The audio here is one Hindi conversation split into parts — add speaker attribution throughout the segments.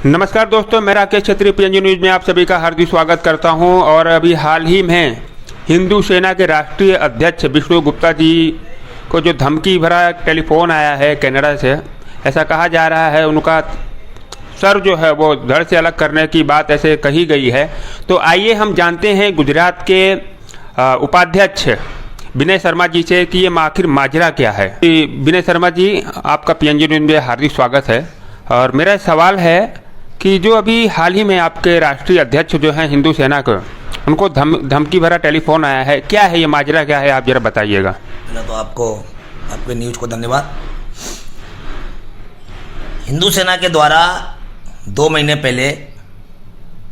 Speaker 1: नमस्कार दोस्तों, मैं राकेश छत्री पीएनजी न्यूज़ में आप सभी का हार्दिक स्वागत करता हूं। और अभी हाल ही में हिंदू सेना के राष्ट्रीय अध्यक्ष विष्णु गुप्ता जी को जो धमकी भरा टेलीफोन आया है कनाडा से, ऐसा कहा जा रहा है उनका सर जो है वो धड़ से अलग करने की बात ऐसे कही गई है। तो आइए हम जानते हैं गुजरात के उपाध्यक्ष विनय शर्मा जी से कि ये आखिर माजरा क्या है। विनय शर्मा जी, आपका पीएनजी न्यूज़ में हार्दिक स्वागत है। और मेरा सवाल है कि जो अभी हाल ही में आपके राष्ट्रीय अध्यक्ष जो हैं हिंदू सेना के, उनको धमकी भरा टेलीफोन आया है, क्या है ये माजरा, क्या है, आप जरा बताइएगा।
Speaker 2: पहले तो आपको आपके न्यूज़ को धन्यवाद। हिंदू सेना के द्वारा 2 महीने पहले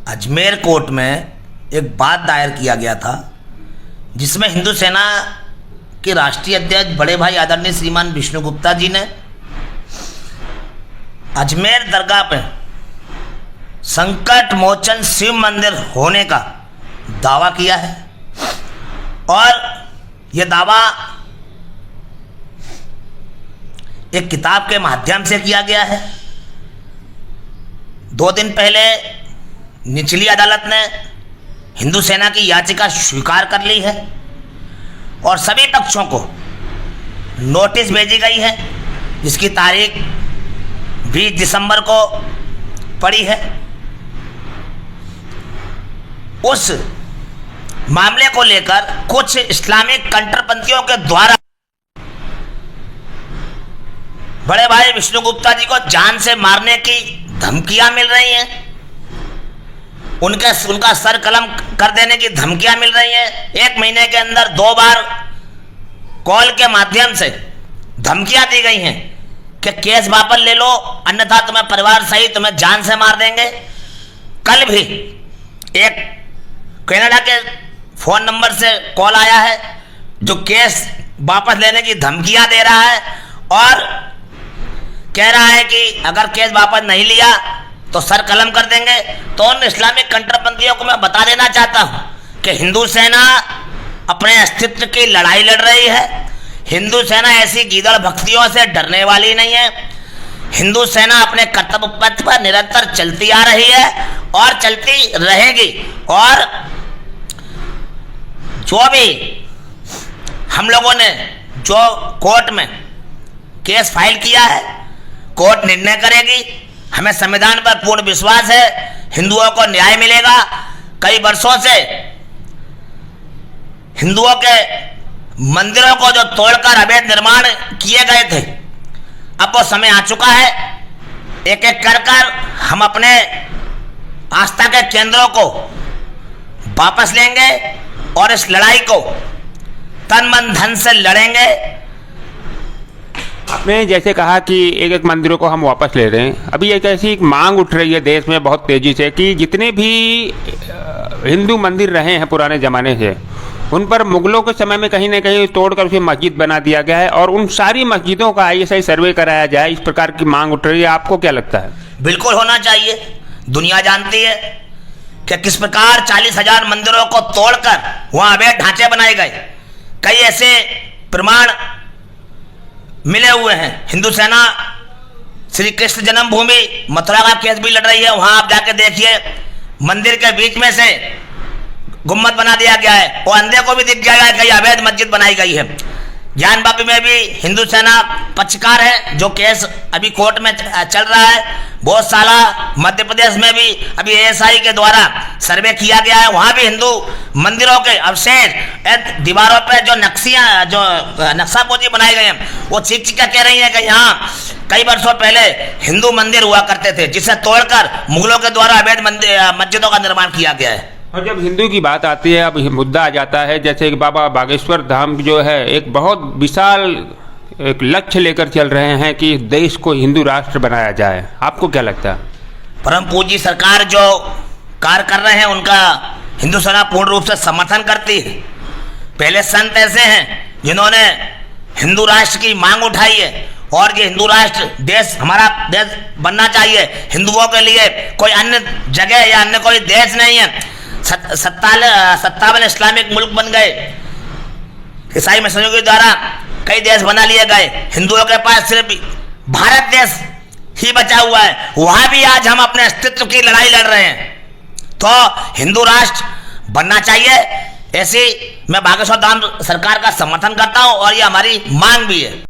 Speaker 2: अजमेर कोर्ट में एक बात दायर किया गया था, जिसमें हिंदू सेना के राष्ट्रीय अध्यक्ष बड़े भाई आदरणीय श्रीमान विष्णु गुप्ता जी ने अजमेर दरगाह पे संकट मोचन शिव मंदिर होने का दावा किया है। और यह दावा एक किताब के माध्यम से किया गया है। 2 दिन पहले निचली अदालत ने हिंदू सेना की याचिका स्वीकार कर ली है और सभी पक्षों को नोटिस भेजी गई है, जिसकी तारीख 20 दिसंबर को पड़ी है। उस मामले को लेकर कुछ इस्लामिक कट्टरपंथियों के द्वारा बड़े भाई विष्णु गुप्ता जी को जान से मारने की धमकियां मिल रही हैं, उनका सर कलम कर देने की धमकियां मिल रही हैं। 1 महीने के अंदर 2 बार कॉल के माध्यम से धमकियां दी गई हैं कि केस वापस ले लो, अन्यथा तुम्हें परिवार सहित तुम्हें जान से मार देंगे। कल भी एक कनाडा के फोन नंबर से कॉल आया है जो केस वापस लेने की धमकियां दे रहा है और कह रहा है कि अगर केस वापस नहीं लिया तो सर कलम कर देंगे। तो उन इस्लामिक कट्टरपंथियों को मैं बता देना चाहता हूं कि हिंदू सेना अपने अस्तित्व की लड़ाई लड़ रही है। हिंदू सेना ऐसी गीदड़ भक्तियों से डरने वाली नहीं है। हिंदू सेना अपने कर्तव्य पथ पर निरंतर चलती आ रही है और चलती रहेगी। और जो भी हम लोगों ने जो कोर्ट में केस फाइल किया है, कोर्ट निर्णय करेगी। हमें संविधान पर पूर्ण विश्वास है, हिंदुओं को न्याय मिलेगा। कई वर्षों से हिंदुओं के मंदिरों को जो तोड़कर अवैध निर्माण किए गए थे, अब वो समय आ चुका है। एक एक कर हम अपने आस्था के केंद्रों को वापस लेंगे और इस लड़ाई को तन मन धन से लड़ेंगे।
Speaker 1: आपने जैसे कहा कि एक मंदिरों को हम वापस ले रहे हैं, अभी एक ऐसी मांग उठ रही है देश में बहुत तेजी से कि जितने भी हिंदू मंदिर रहे हैं पुराने ज़माने से, उन पर मुगलों के समय में कहीं ना कहीं तोड़कर उसे मस्जिद बना दिया गया है और उन सारी मस्जिदों का ISI सर्वे कराया जाए, इस प्रकार की मांग उठ रही है। आपको क्या लगता है?
Speaker 2: बिल्कुल होना चाहिए। दुनिया जानती है कि किस प्रकार 40,000 मंदिरों को तोड़कर वहां अवैध ढांचे बनाए गए। कई ऐसे प्रमाण मिले हुए हैं। हिंदू सेना श्री कृष्ण जन्मभूमि मथुरा का केस भी लड़ रही है। वहां आप जाके देखिए, मंदिर के बीच में से गुम्बद बना दिया गया है, वो अंधे को भी दिख जाएगा कहीं अवैध मस्जिद बनाई गई है। ज्ञानवापी में भी हिंदू सेना पक्षकार है, जो केस अभी कोर्ट में चल रहा है। बहुत सारा मध्य प्रदेश में भी अभी ASI के द्वारा सर्वे किया गया है, वहाँ भी हिंदू मंदिरों के अवशेष दीवारों पे जो नक्शापोजी बनाए गए हैं, वो चीख चीख कह रही है कि यहाँ कई वर्षों पहले हिंदू मंदिर हुआ करते थे, जिसे तोड़कर मुगलों के द्वारा अवैध मस्जिदों का निर्माण किया गया है।
Speaker 1: और जब हिंदू की बात आती है, अब मुद्दा आ जाता है जैसे कि बाबा बागेश्वर धाम जो है एक बहुत विशाल एक लक्ष्य लेकर चल रहे हैं कि देश को हिंदू राष्ट्र बनाया जाए। आपको क्या लगता है?
Speaker 2: परम पूज्य सरकार जो कार्य कर रहे हैं, उनका हिंदू सेना पूर्ण रूप से समर्थन करती है। पहले संत ऐसे हैं जिन्होंने हिंदू राष्ट्र की मांग उठाई है और ये हिंदू राष्ट्र देश हमारा देश बनना चाहिए। हिंदुओं के लिए कोई अन्य जगह या अन्य कोई देश नहीं है। 57 इस्लामिक मुल्क बन गए, ईसाई मिशनरियों के द्वारा कई देश बना लिए गए। हिंदुओं के पास सिर्फ भारत देश ही बचा हुआ है, वहां भी आज हम अपने अस्तित्व की लड़ाई लड़ रहे हैं। तो हिंदू राष्ट्र बनना चाहिए, ऐसी मैं बागेश्वर धाम सरकार का समर्थन करता हूं और ये हमारी मांग भी है।